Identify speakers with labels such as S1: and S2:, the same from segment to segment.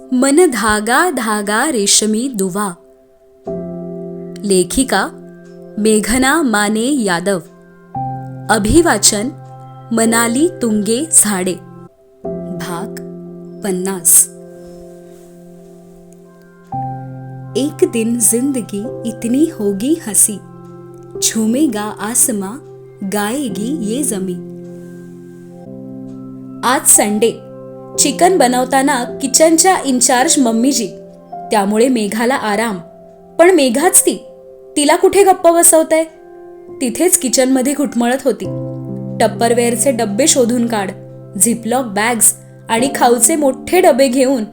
S1: मन धागा धागा रेशमी दुवा. लेखिका मेघना माने यादव. अभिवाचन मनाली तुंगे झाडे. भाग 50. एक दिन जिंदगी इतनी होगी हंसी, झूमेगा आसमां गाएगी ये जमी. आज संडे. चिकन बनवताना किचनच्या इन्चार्ज मम्मीजी, त्यामुळे मेघाला आराम. पण मेघाच तिला कुठे गप्प बसवतंय? तिथेच किचनमध्ये घुटमळत होती. टप्परवेअरचे डब्बे शोधून काढ, झिपलॉक बॅग्स आणि खाऊचे मोठे डबे घेऊन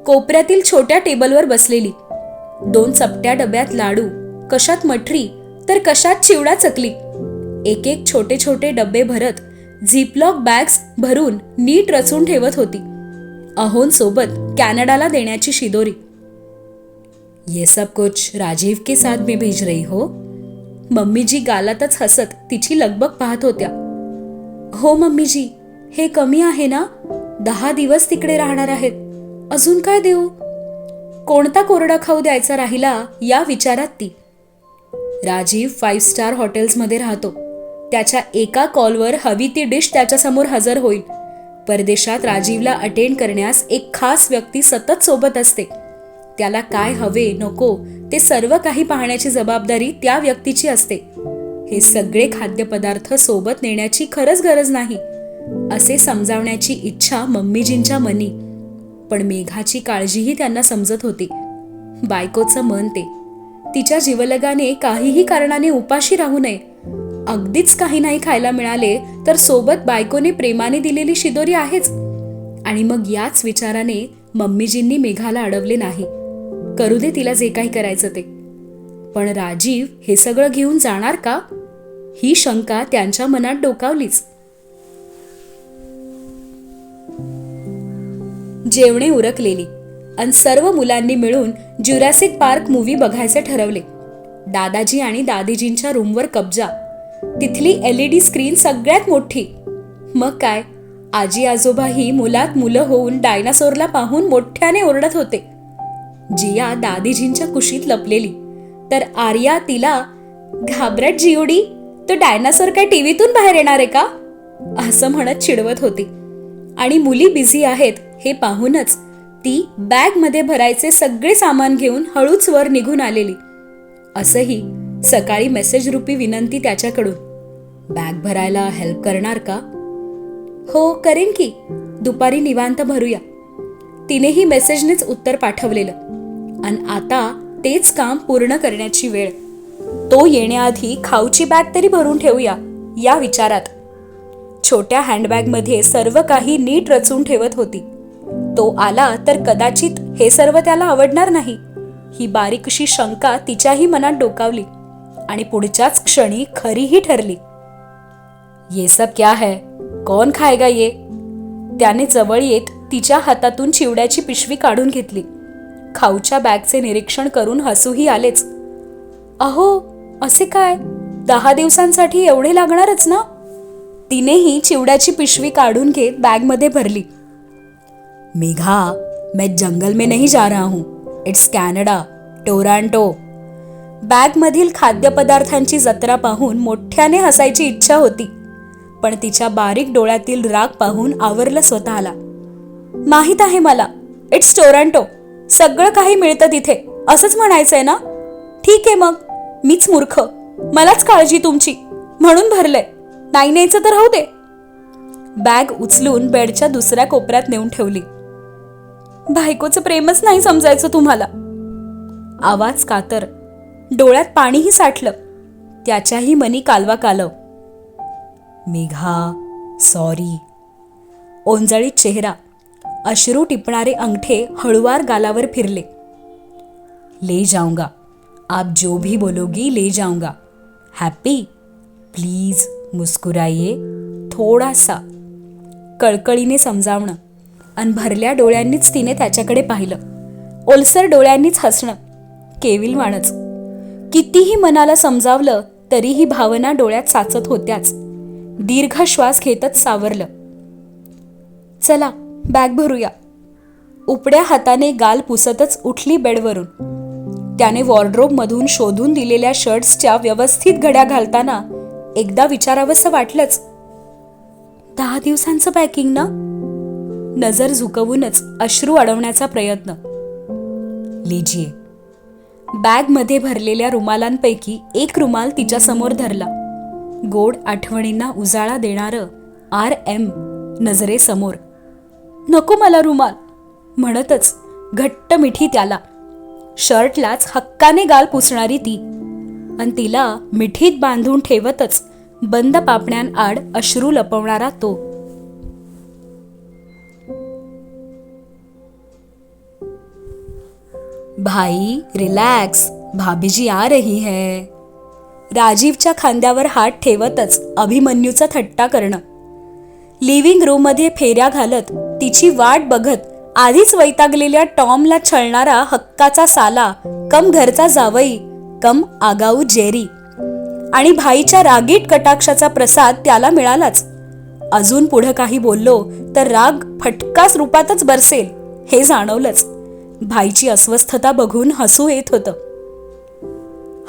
S1: कोपऱ्यातील छोट्या टेबलवर बसलेली. 2 चपट्या डब्यात लाडू, कशात मठरी तर कशात चिवडा चकली. एक एक छोटे छोटे डबे भरत झिपलॉक बॅग्स भरून नीट रचून ठेवत होती. अहोंसोबत कॅनडाला देण्याची शिदोरी. ये सब कुछ राजीव के साथ में भेज रही हो? मम्मीजी गालातच हसत तिची लगबग पाहत होत्या. हो मम्मीजी, हे कमी आहे ना? 10 दिवस तिकडे राहणार आहेत. अजून काय देऊ? कोणता कोरडा खाऊ द्यायचा राहिला या विचारात ती. राजीव 5 स्टार हॉटेल्समध्ये राहतो. त्याच्या एका कॉलवर हवी ती डिश त्याच्यासमोर हजर होईल. परदेशात राजीवला अटेंड करण्यास एक खास व्यक्ती सतत सोबत असते. त्याला काय हवे नको ते सर्व काही पाहण्याची जबाबदारी त्या व्यक्तीची असते. हे सगळे खाद्यपदार्थ सोबत नेण्याची खरंच गरज नाही असे समजावण्याची इच्छा मम्मीजींच्या मनी. पण मेघाची काळजीही त्यांना समजत होती. बायकोचं मन ते. तिच्या जीवलगाने काहीही कारणाने उपाशी राहू नये. अगदीच काही नाही खायला मिळाले तर सोबत बायकोने प्रेमाने दिलेली शिदोरी आहेच. आणि मग याच विचाराने मम्मीजींनी मेघाला अडवले नाही. करू दे तिला जे काही करायचं ते. पण राजीव हे सगळं घेऊन जाणार का? ही शंका त्यांच्या मनात डोकावलीच. जेवणे उरकलेली आणि सर्व मुलांनी मिळून ज्युरॅसिक पार्क मूव्ही बघायचे ठरवले. दादाजी आणि दादीजींच्या रूमवर कब्जा. तिथली LED स्क्रीन सगळ्यात मोठी. मग काय, आजी आजोबाही मुलात मुलं होऊन डायनासोरला पाहून मोठ्याने ओरडत होते. जिया दादीजींच्या कुशीत लपलेली, तर आर्या तिला, घाबरट जिओडी, तो डायनासोर काय टीव्हीतून बाहेर येणार आहे का असं म्हणत चिडवत होती. आणि मुली बिझी आहेत हे पाहूनच ती बॅगमध्ये भरायचे सगळे सामान घेऊन हळूच वर निघून आलेली. असंही सकाळी मेसेज रूपी विनंती त्याच्याकडून, बॅग भरायला हेल्प करणार का? हो करेन की, दुपारी निवांत भरूया. तिनेही मेसेजनेच उत्तर पाठवलेलं. आणि आता तेच काम पूर्ण करण्याची वेळ. तो येण्याआधी खाऊची बॅग तरी भरून ठेवूया या विचारात छोट्या हँडबॅगमध्ये सर्व काही नीट रचून ठेवत होती. तो आला तर कदाचित हे सर्व त्याला आवडणार नाही ही बारीकशी शंका तिच्याही मनात डोकावली. आणि पुढच्याच क्षणी खरीही ठरली. ये सब क्या है? कौन खाएगा ये? त्याने जवळ येत तिच्या हातातून चिवड्याची पिशवी काढून घेतली. खाऊच्या बॅगचे निरीक्षण करून हसूही आलेच. अहो असे काय, 10 दिवसांसाठी एवढे लागणारच ना? तिनेही चिवड्याची पिशवी काढून घेत बॅगमध्ये भरली. मेघा, मैं जंगल में नहीं जा रहा हूं. It's Canada, Toronto. बॅगमधील खाद्यपदार्थांची जत्रा पाहून मोठ्याने हसायची इच्छा होती. पण तिच्या बारीक डोळ्यातील राग पाहून आवरलं स्वतःला. माहित आहे मला, इट्स टोरंटो. सगळं काही मिळतं तिथे असंच म्हणायचंय ना? ठीक आहे मग, मीच मूर्ख, मलाच काळजी तुमची म्हणून भरलंय. नाही न्यायचं तर राहू दे. बॅग उचलून बेडच्या दुसऱ्या कोपऱ्यात नेऊन ठेवली. बायकोचं प्रेमच नाही समजायचं तुम्हाला. आवाज कातर, डोळ्यात पाणीही साठलं. त्याच्याही मनी कालवा कालव. मेघा सॉरी. ओंजळीत चेहरा, अश्रू टिपणारे अंगठे हळुवार गालावर फिरले. ले जाऊंगा, आप जो भी बोलोगी ले जाऊंगा. हैप्पी? प्लीज मुस्कुराइए थोड़ा सा. कळकळीने समजावणं. आणि भरल्या डोळ्यांनीच तिने त्याच्याकडे पाहिलं. ओलसर डोळ्यांनीच हसणं. केविलवाणच. कितीही मनाला समजावलं तरीही भावना डोळ्यात साचत होत्याच. दीर्घ श्वास घेतच सावरलं. चला बॅग भरूया. उपड्या हाताने गाल पुसतच उठली बेडवरून. त्याने वॉर्डरोबमधून शोधून दिलेल्या शर्ट्सच्या व्यवस्थित घड्या घालताना एकदा विचारावंसं वाटलंच, 10 दिवसांचं पॅकिंग ना? नजर झुकवूनच अश्रू अडवण्याचा प्रयत्न. लीजिये. बॅगमध्ये भरलेल्या रुमालांपैकी एक रुमाल तिच्या समोर धरला. गोड आठवणींना उजाळा देणारं RM नजरेसमोर. नको मला रुमाल म्हणतच घट्ट मिठी त्याला. शर्टलाच हक्काने गाल पुसणारी ती, आणि तिला मिठीत बांधून ठेवतच बंद पापण्यांआड अश्रू लपवणारा तो. भाई रिलॅक्स, भाभीजी आ रही है. राजीवच्या खांद्यावर हात ठेवतच अभिमन्यूचा थट्टा करणं. लिव्हिंग रूममध्ये फेऱ्या घालत तिची वाट बघत आधीच वैतागलेल्या टॉमला छळणारा हक्काचा साला कम घरचा जावई कम आगाऊ जेरी, आणि भाईच्या रागीट कटाक्षाचा प्रसाद त्याला मिळालाच. अजून पुढं काही बोललो तर राग फटकाच रूपातच बरसेल हे जाणवलंच. भाईची अस्वस्थता बघून हसू येत होतं.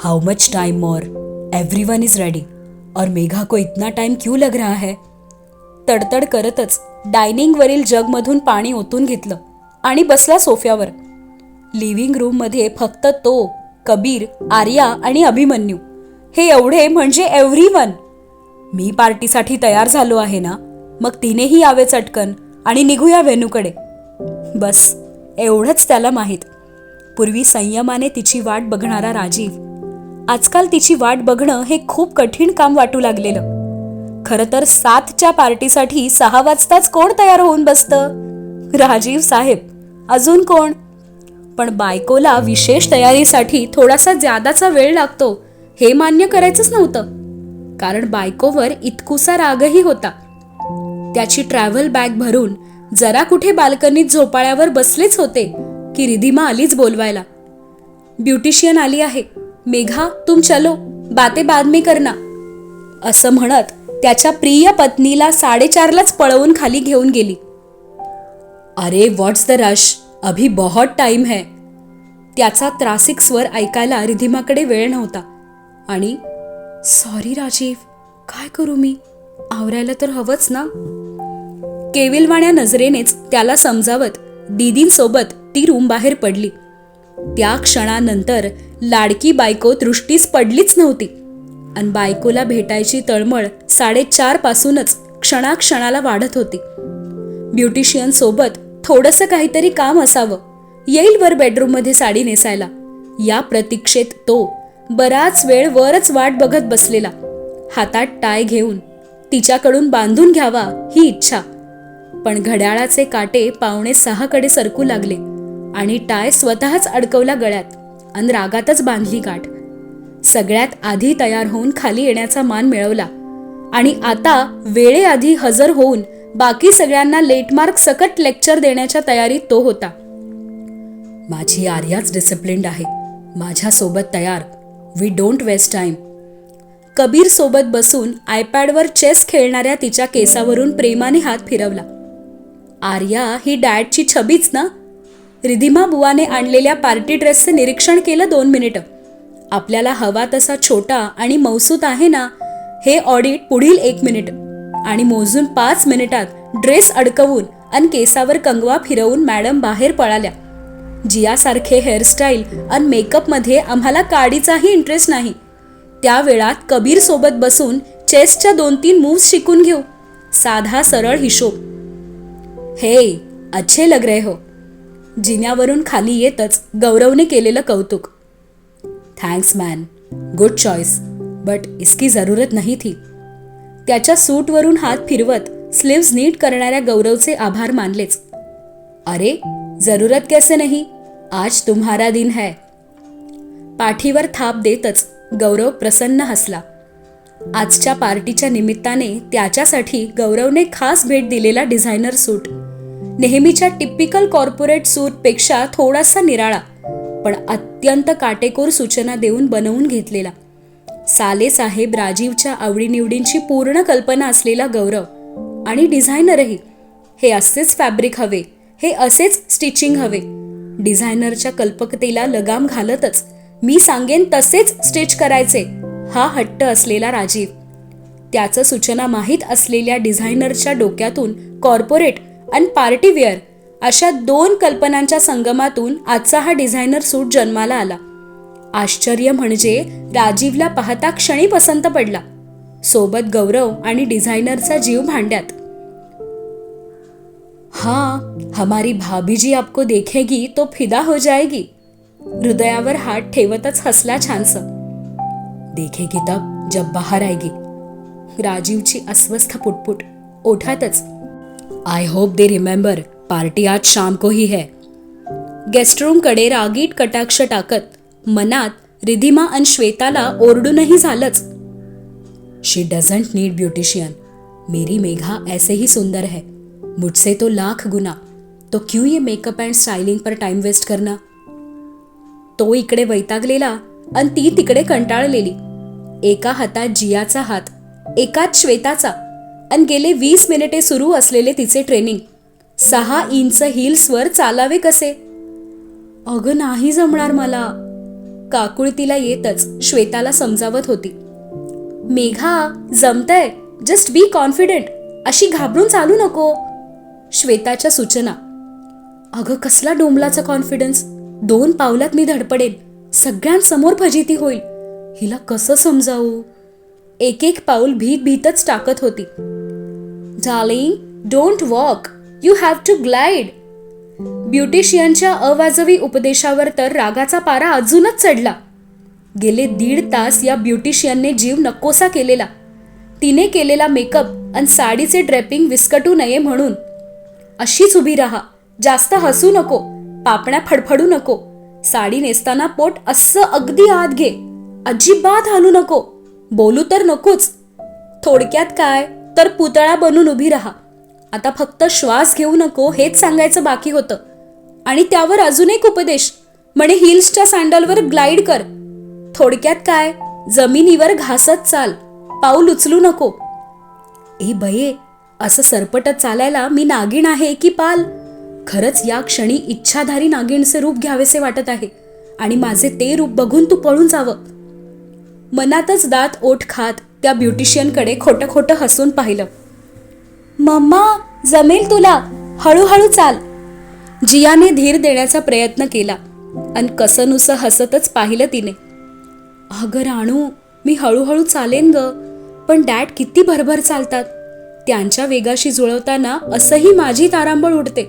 S1: How much time more, everyone is ready, और मेघा को इतना टाइम क्यों लग रहा है? तडतड करतच डायनिंगवरील जगमधून पाणी ओतून घेतलं आणि बसला सोफ्यावर. लिव्हिंग रूममध्ये फक्त तो, कबीर, आर्या आणि अभिमन्यू हे एवढे म्हणजे एव्हरीवन. मी पार्टीसाठी तयार झालो आहे ना, मग तिनेही यावे चटकन आणि निघूया वेनूकडे. बस एवढंच त्याला माहीत. पूर्वी संयमाने तिची वाट बघणारा राजीव आजकाल तिची वाट बघणं हे खूप कठीण काम वाटू लागलेलं. खरं तर 7च्या पार्टीसाठी 6 वाजताच कोण तयार होऊन बसतं? राजीव साहेब, अजून कोण? पण बायकोला विशेष तयारीसाठी थोडासा ज्यादाचा वेळ लागतो हे मान्य करायचंच नव्हतं, कारण बायकोवर इतकुसा रागही होता. त्याची ट्रॅव्हल बॅग भरून जरा कुठे बाल्कनीत झोपाळ्यावर बसलेच होते की रिधिमा आलीच बोलवायला. ब्युटिशियन आली आहे, मेघा तुम चलो, बाते बाद में करना, असं म्हणत त्याच्या प्रिय पत्नीला 4:30लाच पळवून खाली घेऊन गेली. अरे व्हॉट्स द रश, अभी बहुत टाइम है. त्याचा त्रासिक स्वर ऐकायला रिधिमाकडे वेळ नव्हता. आणि सॉरी राजीव, काय करू मी, आवरायला तर हवंच ना. केविलवाण्या नजरेनेच त्याला समजावत दीदींसोबत ती रूम बाहेर पडली. त्या क्षणानंतर लाडकी बायको दृष्टीस पडलीच नव्हती, आणि बायकोला भेटायची तळमळ 4:30 पासूनच क्षणाक्षणाला वाढत होती. ब्युटिशियन सोबत थोडंसं काहीतरी काम असावं, येईल वर बेडरूममध्ये साडी नेसायला, या प्रतीक्षेत तो बराच वेळ वरच वाट बघत बसलेला. हातात टाय घेऊन तिच्याकडून बांधून घ्यावा ही इच्छा, पण घड्याळाचे काटे 5:45कडे सरकू लागले आणि टाय स्वतःच अडकवला गळ्यात आणि रागातच बांधली गाठ. सगळ्यात आधी तयार होऊन खाली येण्याचा मान मिळवला, आणि आता वेळेआधी हजर होऊन बाकी सगळ्यांना लेटमार्क सकट लेक्चर देण्याच्या तयारीत तो होता. माझी आर्याच डिसिप्लिन्ड आहे, माझ्यासोबत तयार, we don't waste time. Kabir सोबत बसून आयपॅडवर चेस खेळणाऱ्या तिच्या केसावरून प्रेमाने हात फिरवला. आर्या ही डॅडची छबीच ना. रिधिमा बुवाने आणलेल्या पार्टी ड्रेसचं निरीक्षण केलं 2 मिनिटं. आपल्याला हवा तसा छोटा आणि मौसूत आहे ना, हे ऑडिट पुढील 1 मिनिट, आणि मोजून 5 मिनिटात ड्रेस अडकवून आणि केसावर कंगवा फिरवून मॅडम बाहेर पळाल्या. जियासारखे हेअरस्टाईल आणि मेकअपमध्ये आम्हाला काडीचाही इंटरेस्ट नाही. त्या वेळात कबीर सोबत बसून चेसच्या 2-3 मूव्स शिकून घेऊ, साधा सरळ हिशोब. हे अच्छे लग रहे हो. जिन्यावरून खाली येतच गौरवने केलेलं कौतुक. Thanks man, good choice, but इसकी जरूरत नहीं थी. त्याच्या सूटवरून हात फिरवत स्लीव्ज नीट करणाऱ्या गौरवचे आभार मानलेच. अरे जरूरत कैसे नहीं, आज तुम्हारा दिन है. पाठीवर थाप देतच गौरव प्रसन्न हसला. आजच्या पार्टीच्या निमित्ताने त्याच्यासाठी गौरवने खास भेट दिलेला डिझायनर सूट, नेहमीच्या टिपिकल कॉर्पोरेट सूटपेक्षा थोडासा निराळा, पण अत्यंत काटेकोर सूचना देऊन बनवून घेतलेला. सालेसाहेब राजीवच्या आवडीनिवडींची पूर्ण कल्पना असलेला गौरव, आणि डिझायनरही. हे असेच फॅब्रिक हवे, हे असेच स्टिचिंग हवे. डिझायनरच्या कल्पकतेला लगाम घालतच मी सांगेन तसेच स्टिच करायचे हा हट्ट असलेला राजीव. त्याचं सूचना माहीत असलेल्या डिझायनरच्या डोक्यातून कॉर्पोरेट आणि पार्टीवेअर अशा 2 कल्पनांच्या संगमातून आजचा हा डिझायनर सूट जन्माला आला. आश्चर्य म्हणजे राजीवला पाहता क्षणी पसंत पडला. सोबत गौरव आणि डिझायनरचा जीव भांड्यात. हाँ, हमारी भाभी जी आपको देखेगी तो फिदा हो जाएगी. हृदयावर हात ठेवतच हसला छानसं. देखेगी तब जब बाहर आएगी. राजीवची अस्वस्थ पुटपुट ओठातच. I hope they remember party आज शाम को ही है. गेस्टरूमकडे रागीट कटाक्ष टाकत मनात रिधिमा आणि श्वेताला ओरडूनही झालंच. शी डझंट नीड ब्यूटिशियन. मेरी मेघा ऐसे ही सुंदर है. मुझसे तो लाख गुना. तो क्यों ये मेकअप एंड स्टाइलिंग पर टाइम वेस्ट करना. तो इकडे वैतागलेला आणि ती तिकडे कंटाळलेली. एका हातात जियाचा हात, एकात श्वेताचा आणि गेले 20 मिनिटे सुरू असलेले तिचे ट्रेनिंग. 6 इंच हिल्सवर चालावे कसे. अगं नाही जमणार मला. काकुळतीला येतच श्वेताला समजावत होती. मेघा जमतंय, जस्ट बी कॉन्फिडेंट. अशी घाबरून चालू नको. श्वेताच्या सूचना. अगं कसला डोंबलाचा कॉन्फिडन्स. 2 पावलात मी धडपडेन. सगळ्यांसमोर फजिती होईल. हिला कसं समजावू. एक पाऊल भीतच टाकत होती. Darling, don't walk, you have to glide. ब्युटिशियनच्या अवाजवी उपदेशावर तर रागाचा पारा अजूनच चढला. गेले 1.5 तास या ब्युटिशियनने जीव नकोसा केलेला. तिने केलेला मेकअप आणि साडीचे ड्रेपिंग विस्कटू नये म्हणून. अशीच उभी राहा, जास्त हसू नको, पापण्या फडफडू नको. साडी नेसताना पोट असं अगदी आत घे. अजिबात हालू नको. बोलू तर नकोच. थोडक्यात काय तर पुतळा बनून उभी राहा. आता फक्त श्वास घेऊ नको हेच सांगायचं बाकी होतं. आणि त्यावर अजून एक उपदेश, म्हणे हिल्सच्या सँडलवर ग्लाइड कर. थोडक्यात काय, जमिनीवर घासत चाल, पाऊल उचलू नको. ए बये, असं सरपटत चालायला मी नागिण आहे की पाल. खरंच या क्षणी इच्छाधारी नागिणचे रूप घ्यावेसे वाटत आहे आणि माझे ते रूप बघून तू पळून जावं. मनातच दात ओठ खात त्या ब्युटिशियनकडे खोटं खोटं हसून पाहिलं. मम्मा जमेल तुला, हळूहळू चाल. जियाने धीर देण्याचा प्रयत्न केला आणि कसनुसं हसतच पाहिलं तिने. अगं राणू, मी हळूहळू चालेन ग, पण डॅड किती भरभर चालतात. त्यांच्या वेगाशी जुळवताना असंही माझी तारांबळ उडते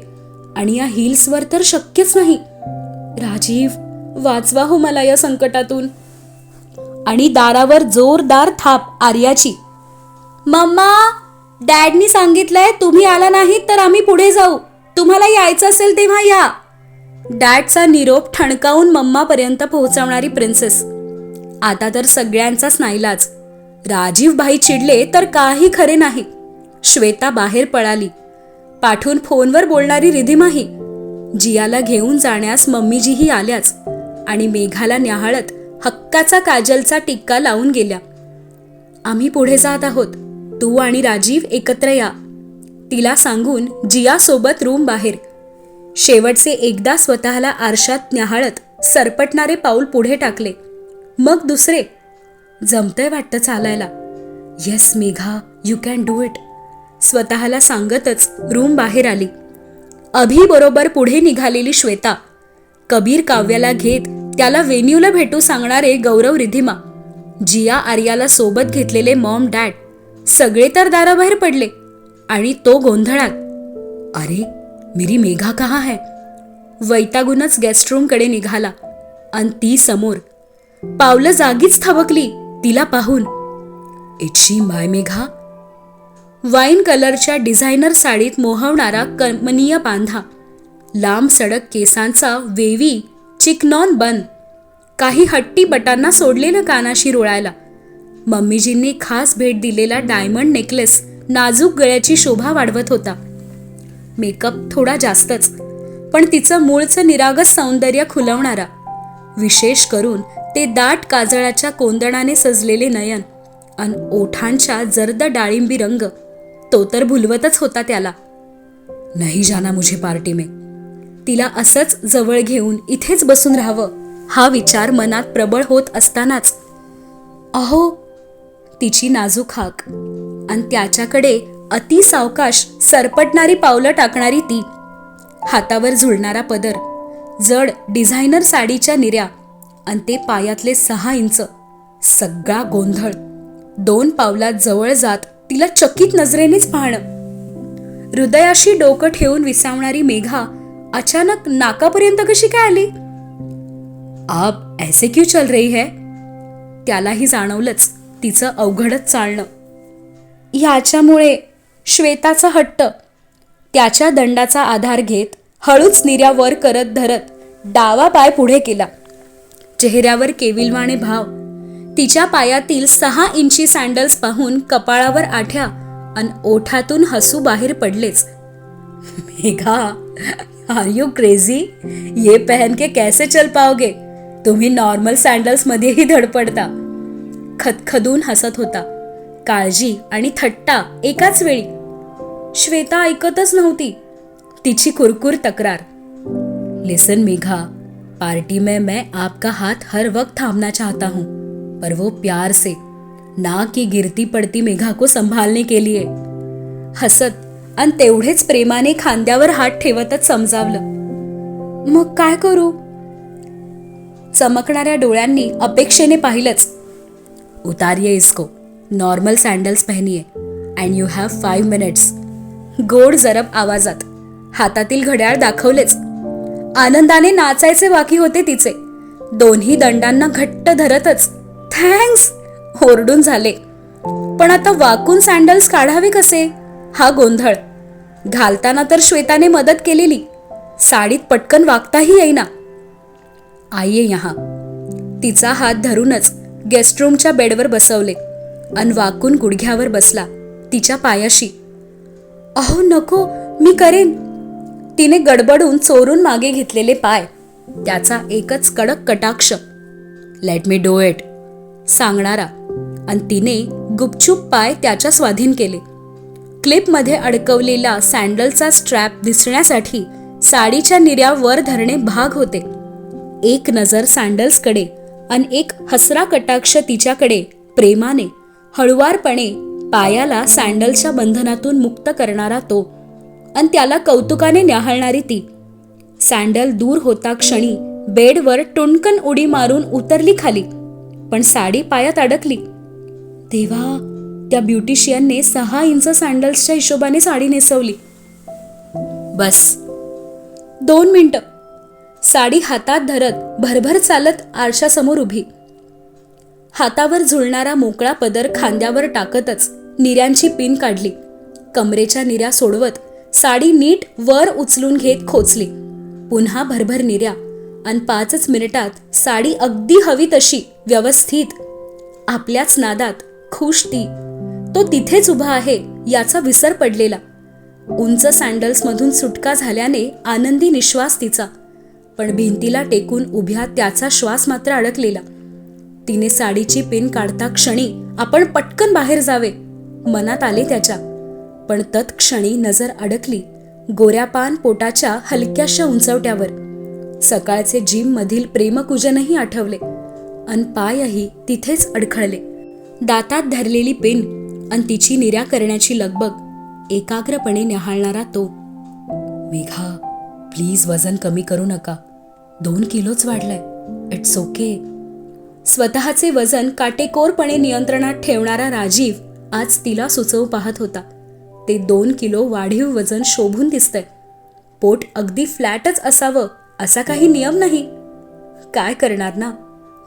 S1: आणि या हिल्सवर तर शक्यच नाही. राजीव, वाचवा हो मला या संकटातून. आणि दारावर जोरदार थाप आर्याची. मम्मा, डॅडनी सांगितलंय तुम्ही आला नाहीत तर आम्ही पुढे जाऊ. तुम्हाला यायचं असेल तेव्हा या. डॅडचा निरोप ठणकावून मम्मापर्यंत पोहोचवणारी प्रिन्सेस. आता तर सगळ्यांचाच नाईलाज. राजीव भाई चिडले तर काही खरे नाही. श्वेता बाहेर पळाली. पाठून फोनवर बोलणारी रिधिमाही. जियाला घेऊन जाण्यास मम्मीजीही आल्याच आणि मेघाला न्याहाळत हक्काचा काजलचा टिक्का लावून गेल्या. आम्ही पुढे जात आहोत, तू आणि राजीव एकत्र या, तिला सांगून जिया सोबत रूम बाहेर. शेवटचे एकदा स्वतःला आरशात न्याहाळत सरपटणारे पाऊल पुढे टाकले. मग दुसरे. जमतंय वाटतं चालायला. Yes Megha, you can do it, स्वतःला सांगतच रूम बाहेर आली. अभि बरोबर पुढे निघालेली श्वेता. कबीर काव्याला घेत त्याला वेन्यूला भेटू सांगणारे गौरव रिधिमा. जिया आर्याला सोबत घेतलेले मॉम डॅड. सगळे तर दाराबाहेर पडले आणि तो गोंधळात. अरे मेरी मेघा कहाँ है. वैतागूनच गेस्टरूमकडे निघाला आणि ती समोर. पावलं जागीच थबकली तिला पाहून. It's she my Megha. Wine कलरच्या डिझायनर साडीत मोहवणारा कमनीय बांधा, लांब सडक केसांचा वेवी चिकनॉन बन, काही हट्टी बटांना सोडलेलं कानाशी रुळायला. मम्मीजींनी खास भेट दिलेला डायमंड नेकलेस नाजूक गळ्याची शोभा वाढवत होता. मेकअप थोडा जास्तच, पण तिचं मूळचं निरागस सौंदर्य खुलवणारा. विशेष करून ते दाट काजळाच्या कोंदणाने सजलेले नयन आणि ओठांच्या जर्द डाळिंबी रंग, तो तर भुलवतच होता त्याला. नहीं जाना मुझे पार्टी में. तिला असंच जवळ घेऊन इथेच बसून राहावं हा विचार मनात प्रबळ होत असतानाच अहो, तिची नाजूक हाक आणि त्याच्याकडे अति सावकाश सरपटणारी पावलं टाकणारी ती, हातावर झुलणारा पदर, जड डिझायनर साडीच्या निऱ्या आणि ते पायातले 6 इंच, सगळा गोंधळ. 2 पावलात जवळ जात तिला चकित नजरेनेच पाहणं. हृदयाशी डोकं ठेवून विसावणारी मेघा अचानक नाकापर्यंत कशी काय आली? आप ऐसे क्यों चल रही है? त्यालाही जाणवलंच तिचं अवघडच चालणं. ह्याच्यामुळे श्वेताचा हट्ट. त्याच्या दंडाचा आधार घेत हळूच निर्या वर करत धरत डावा पाय पुढे केला. चेहऱ्यावर केविलवाणे भाव. तिच्या पायातील 6 इंची सँडल्स पाहून कपाळावर आठ्या अन ओठातून हसू बाहेर पडलेच. Megha, are you crazy? ये पहन के कैसे चल पाओगे? तुम्ही नॉर्मल सँडल्स मध्येही धडपडता. खदखदून हसत होता. काळजी आणि थट्टा एकाच वेळी. श्वेता ऐकतच नव्हती. तिची कुरकुर तक्रार. लिसन मेघा, पार्टी में मैं आपका हाथ हर वक्त थामना चाहता हूं, पर वो प्यार से, ना कि गिरती पड़ती मेघा को संभालने के लिए. हसत आणि तेवढेच प्रेमाने खांद्यावर हात ठेवतच समजावलं. मग काय करू? चमकणाऱ्या डोळ्यांनी अपेक्षेने पाहिलंच. उतारिये इसको, नॉर्मल सँडल्स पहनिये अँड यू हॅव 5 मिनिट्स. गोड जरब आवाजात. हातातील घड्याळ दाखवलेच. आनंदाने नाचायचे बाकी होते तिचे. दोन्ही दंडांना घट्ट धरतच थँक्स ओरडून झाले. पण आता वाकून सँडल्स काढावे कसे हा गोंधळ. घालताना तर श्वेताने मदत केलेली. साडीत पटकन वागताही येईना. आइये यहां. तिचा हात धरूनच गेस्टरूमच्या बेडवर बसवले अन वाकून गुडघ्यावर बसला तिच्या पायाशी. अहो नको, मी करेन. तिने गडबडून चोरून मागे घेतलेले पाय. त्याचा एकच कडक कटाक्ष. लेट मी डू इट सांगणारा. आणि तिने गुपचूप पाय त्याच्या स्वाधीन केले. क्लिपमध्ये अडकवलेला सँडलचा स्ट्रॅप दिसण्यासाठी साडीच्या निर्या वर धरणे भाग होते. एक नजर सँडल्सकडे आणि एक हसरा कटाक्ष तिच्याकडे. प्रेमाने हळुवारपणे पायाला सँडलच्या बंधनातून मुक्त करणारा तो आणि त्याला कौतुकाने न्याहाळणारी ती. सँडल दूर होता क्षणी बेडवर टुणकन उडी मारून उतरली खाली. पण साडी पायात अडकली. देवा, त्या ब्युटिशियनने 6 इंच सँडल्सच्या हिशोबाने साडी नेसवली. बस 2 मिनिटं. साडी हातात धरत भरभर चालत आरशासमोर उभी. हातावर झुलणारा मोकळा पदर खांद्यावर टाकतच निर्यांची पिन काढली. कमरेच्या निर्या सोडवत साडी नीट वर उचलून घेत खोचली. पुन्हा भरभर निर्या आणि 5च मिनिटात साडी अगदी हवी तशी व्यवस्थित. आपल्याच नादात खुश ती. तो तिथेच उभा आहे याचा विसर पडलेला. उंच सँडल्स मधून सुटका झाल्याने आनंदी निश्वास तिचा. पण भिंतीला टेकून उभ्या त्याचा श्वास मात्र अडकलेला. तिने साडीची पिन काढता क्षणी आपण पटकन बाहेर जावे मनात आले त्याच्या. पण तत्क्षणी नजर अडकली गोऱ्यापान पोटाच्या हलक्याशा उंचवट्यावर. सकाळचे जिम मधील प्रेमकुजनही आठवले अन पायही तिथेच अडखळले. दातात धरलेली पिन आणि तिची निर्या करण्याची लगबग एकाग्रपणे न्याहाळणारा तो. मेघा, प्लीज वजन कमी करू नका. 2 किलोच वाढलाय. It's okay. स्वतःचे वजन काटेकोरपणे नियंत्रणात ठेवणारा राजीव आज तिला सुचवू पाहत होता. ते 2 किलो वाढीव वजन शोभून दिसतंय. पोट अगदी फ्लॅटच असावं असा काही नियम नाही. काय करणार ना.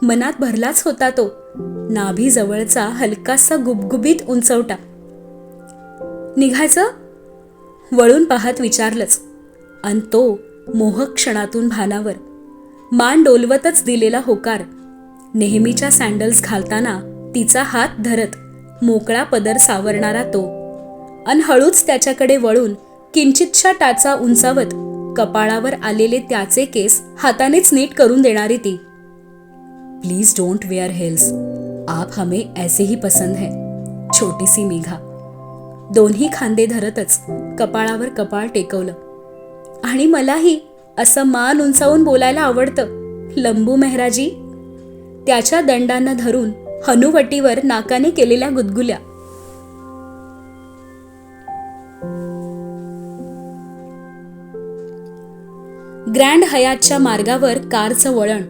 S1: मनात भरलाच होता तो नाभी जवळचा हलकासा गुबगुबीत उंचवटा. निघायचं? वळून पाहत विचारलंच. अन तो मोहक क्षणातून भानावर. मान डोलवतच दिलेला होकार. नेहमीच्या सँडल्स घालताना तिचा हात धरत मोकळा पदर सावरणारा तो. अन हळूच त्याच्याकडे वळून किंचितशा टाचा उंचावत कपाळावर आलेले त्याचे केस हातानेच नीट करून देणारी ती. Please don't wear heels. आप हमें ऐसे ही पसंद है. छोटीसी मेघा. दोन्ही खांदे धरतच कपाळावर कपाळ टेकवलं. आणि मलाही असं मान उंचावून बोलायला आवडतं. लंबू मेहराजी. त्याच्या दंडांना धरून हनुवटीवर नाकाने केलेल्या गुदगुल्या. ग्रँड हयातच्या मार्गावर कारचं वळण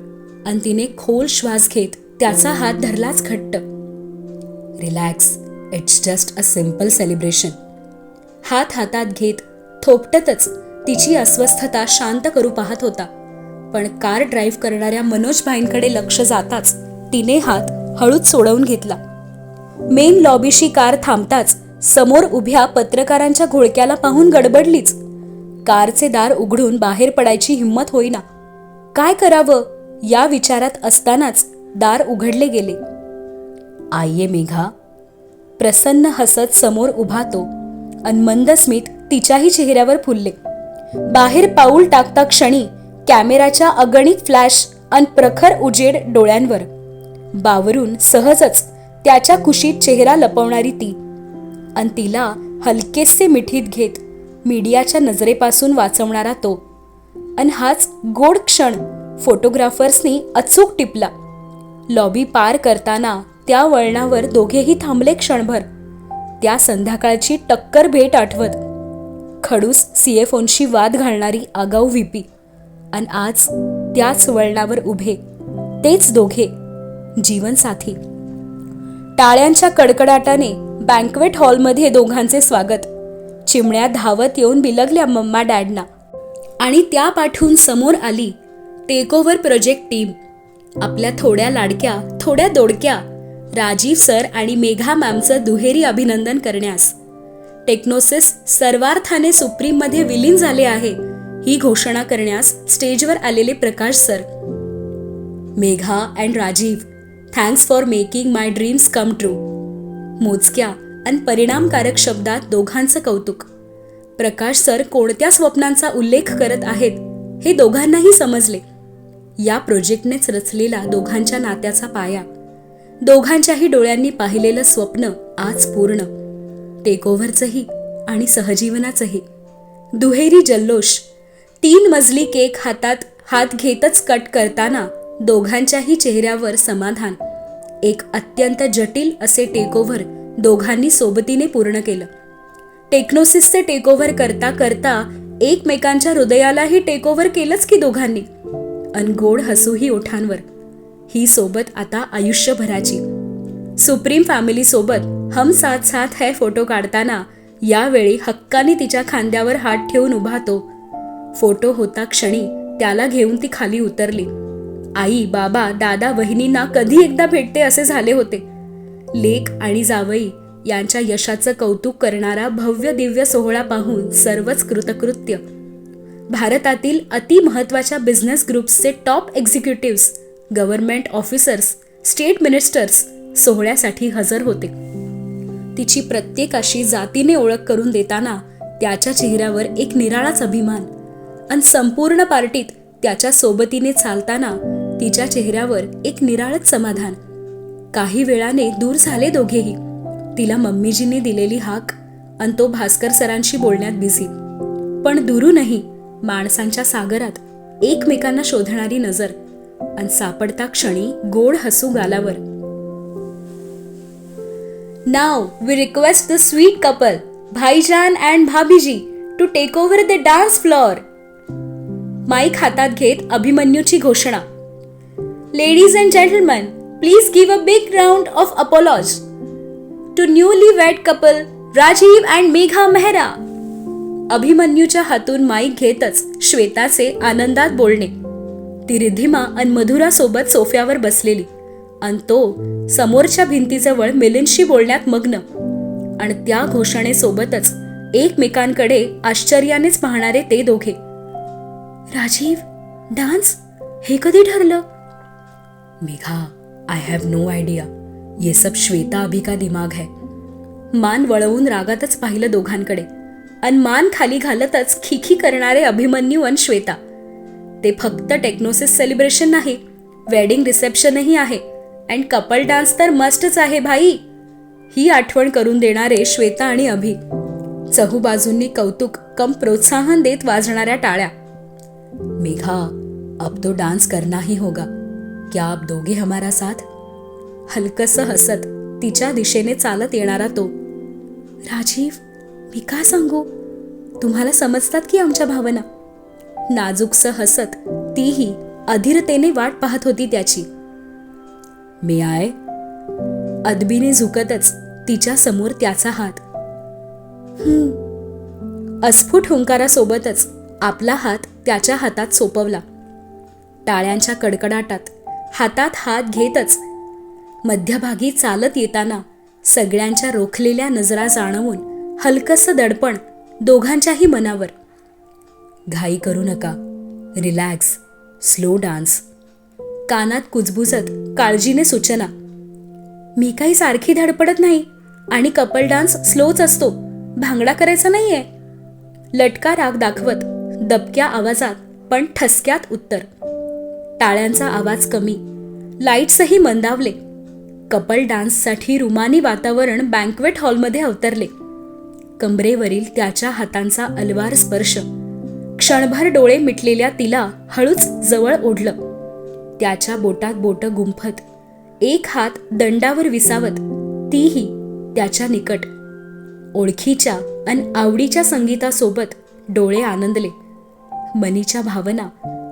S1: आणि तिने खोल श्वास घेत त्याचा हात धरलाच घट्ट. Relax, it's just a simple celebration. हात हातात घेत थोपटतच तिची अस्वस्थता शांत करू पाहत होता. पण कार ड्राईव्ह करणाऱ्या मनोज भाईंकडे लक्ष जाताच तिने हात हळूच सोडवून घेतला. मेन लॉबीशी कार थांबताच समोर उभ्या पत्रकारांच्या घोळक्याला पाहून गडबडलीच. कारचे दार उघडून बाहेर पडायची हिंमत होईना. काय करावं या विचारात असतानाच दार उघडले गेले. आइये मेघा. प्रसन्न हसत समोर उभा तो अन मंद स्मित तिच्याही चेहऱ्यावर फुलले. बाहेर पाऊल टाकता क्षणी कॅमेराच्या अगणित फ्लॅश अन प्रखर उजेड डोळ्यांवर बावरून सहजच त्याच्या कुशीत चेहरा लपवणारी ती अन तिला हलकेसे मिठीत घेत मीडियाच्या नजरेपासून वाचवणारा तो. अन हाच गोड क्षण फोटोग्राफर्सनी अचूक टिपला. लॉबी पार करताना त्या वळणावर दोघेही थांबले क्षणभर. त्या संध्याकाळची टक्कर भेट आठवत. खडूस CFOंशी वाद घालणारी आगाऊ VP आणि आज त्याच वळणावर उभे तेच दोघे जीवनसाथी. टाळ्यांच्या कडकडाटाने बँक्वेट हॉलमध्ये दोघांचे स्वागत. चिमण्या धावत येऊन बिलगल्या मम्मा डॅडना. आणि त्या पाठून समोर आली टेकओव्हर प्रोजेक्ट टीम. आपल्या थोड्या लाडक्या थोड्या दोडक्या राजीव सर आणि मेघा मॅमचं दुहेरी अभिनंदन करण्यास. टेक्नोसिस सर्वार्थाने सुप्रीममध्ये विलीन झाले आहे ही घोषणा करण्यास स्टेजवर आलेले Prakash sir. Megha and Rajeev, thanks for making my dreams come true. मोजक्या आणि परिणामकारक शब्दात दोघांचं कौतुक. प्रकाश सर कोणत्या स्वप्नांचा उल्लेख करत आहेत हे दोघांनाही समजले. या प्रोजेक्टनेच रचलेला दोघांच्या नात्याचा पाया. दोघांच्याही डोळ्यांनी पाहिलेलं स्वप्न आज पूर्ण. टेकओव्हरचंही आणि सहजीवनाचंही. दुहेरी जल्लोष. 3 मजली केक हातात हात घेतच कट करताना दोघांच्याही चेहऱ्यावर समाधान. एक अत्यंत जटिल असे टेकओव्हर दोघांनी सोबतीने पूर्ण केलं. टेक्नोसिसचे टेकओव्हर करता करता एकमेकांच्या हृदयालाही टेकओव्हर केलंच की दोघांनी. अन गोड हसूही ओठांवर. ही सोबत आता आयुष्यभराची. सुप्रीम फॅमिली सोबत हम साथ साथ है फोटो काढताना यावेळी हक्काने तिच्या खांद्यावर हात ठेवून उभा तो. फोटो होता क्षणी त्याला घेऊन ती खाली उतरली. आई बाबा दादा वहिनींना कधी एकदा भेटते असे झाले होते. लेक आणि जावई यांच्या यशाचं कौतुक करणारा भव्य दिव्य सोहळा पाहून सर्वच कृतकृत्य. भारतातील अति महत्वाच्या बिझनेस ग्रुप्सचे top executives, government officers, state ministers सोहळ्यासाठी हजर होते. तिची प्रत्येकाशी जातीने ओळख करून देताना त्याच्या चेहऱ्यावर एक निराळाच अभिमान. आणि संपूर्ण पार्टीत त्याच्या सोबतीने चालताना तिच्या चेहऱ्यावर एक निराळच समाधान. काही वेळाने दूर झाले दोघेही. तिला मम्मीजींनी दिलेली हाक आणि तो भास्कर सरांशी बोलण्यात बिझी. पण दुरूनही माणसांच्या सागरात एकमेकांना शोधणारी नजर आणि सापडता क्षणी गोड हसू गालावर. Now we request the sweet couple Bhaijaan and Bhabhiji to take over the dance floor. Mic हातात घेत अभिमन्यूची घोषणा. Ladies and gentleman, please give a big round of applause to newly wed couple Rajeev and Megha Mehra. अभिमन्यूच्या हातून माईक घेतच श्वेताचे आनंदात बोलणे. ती रिधिमा आणि मधुरा सोबत सोफ्यावर बसलेली आणि तो समोरच्या भिंतीजवळ मिलिंदशी बोलण्यात मग्न. आणि त्या घोषणेसोबतच एकमेकांकडे आश्चर्यानेच पाहणारे ते दोघे. राजीव, डान्स हे कधी ठरलं? Megha, I have no idea. ये सब श्वेता अभी का दिमाग है. मान वळवून रागातच पाहिलं दोघांकडे आणि मान खाली घालतच खिखी करणारे अभिमन्यू आणि श्वेता. ते फक्त टेक्नोसिस सेलिब्रेशन नाही, वेडिंग रिसेप्शनही आहे अँड कपल डान्स तर मस्टच आहे भाई. ही आठवण करून देणारे श्वेता आणि अभि. चहूबाजूंनी कौतुक कम प्रोत्साहन देत वाजणाऱ्या टाळ्या. मेघा, अब तो डांस करना ही होगा. क्या आप दोगे हमारा साथ? हलकसं हसत तिच्या दिशेने चालत येणारा तो. राजीव, मी का सांगू? तुम्हाला समजतात की आमच्या भावना. नाजूकसं हसत तीही अधीरतेने वाट पाहत होती त्याची. मी आय. अदबीने झुकतच तिच्या समोर त्याचा हात. अस्फुट हुंकारासोबतच आपला हात त्याच्या हातात सोपवला. टाळ्यांच्या कडकडाटात हातात हात घेतच मध्यभागी चालत येताना सगळ्यांच्या रोखलेल्या नजरा जाणवून हलकसं दडपण दोघांच्याही मनावर. घाई करू नका, रिलॅक्स, स्लो डान्स. कानात कुजबुजत काळजीने सूचना. मी काही सारखी धडपडत नाही आणि कपल डान्स स्लोच असतो, भांगडा करायचा नाहीये. लटका राग दाखवत दबक्या आवाजात पण ठसक्यात उत्तर. टाळ्यांचा आवाज कमी, लाईट्सही मंदावले. कपल डान्ससाठी रुमानी वातावरण बँक्वेट हॉलमध्ये अवतरले. कंबरेवरील त्याच्या हातांचा अलवार स्पर्श क्षणभर डोळे मिटलेल्या तिला हळूच जवळ ओढलं. त्याच्या बोटात बोट गुंफत एक हात दंडावर विसावत तीही त्याच्या निकट. ओळखीच्या अन आवडीच्या संगीतासोबत डोळे आनंदले. मनीच्या भावना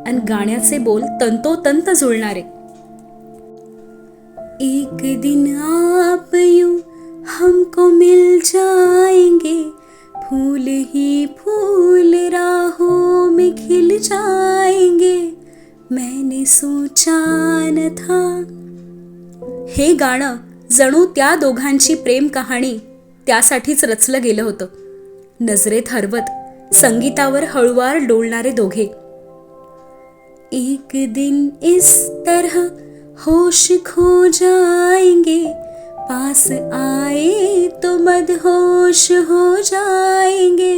S1: अन गाण्याचे बोल तंतोतंत जुळणारे. एक दिन आप यूं हमको मिल जाएंगे, फूल ही फूल राहों में खिल जाएंगे, मैंने सोचा न था. हे गाणं जणू त्या दोघांची प्रेम कहाणी त्यासाठीच रचलं गेलं होतं. नजरेत हरवत संगीतावर हळुवार डोलणारे दोघे. एक दिन इस तरह होश खो जाएंगे, पास आए तो मदहोश हो जाएंगे,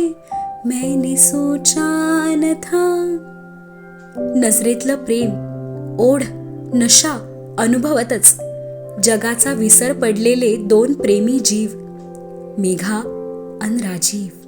S1: मैंने सोचा न था. नजरेतलं प्रेम, ओढ, नशा अनुभवतच जगाचा विसर पडलेले दोन प्रेमी जीव, मेघा अन राजीव.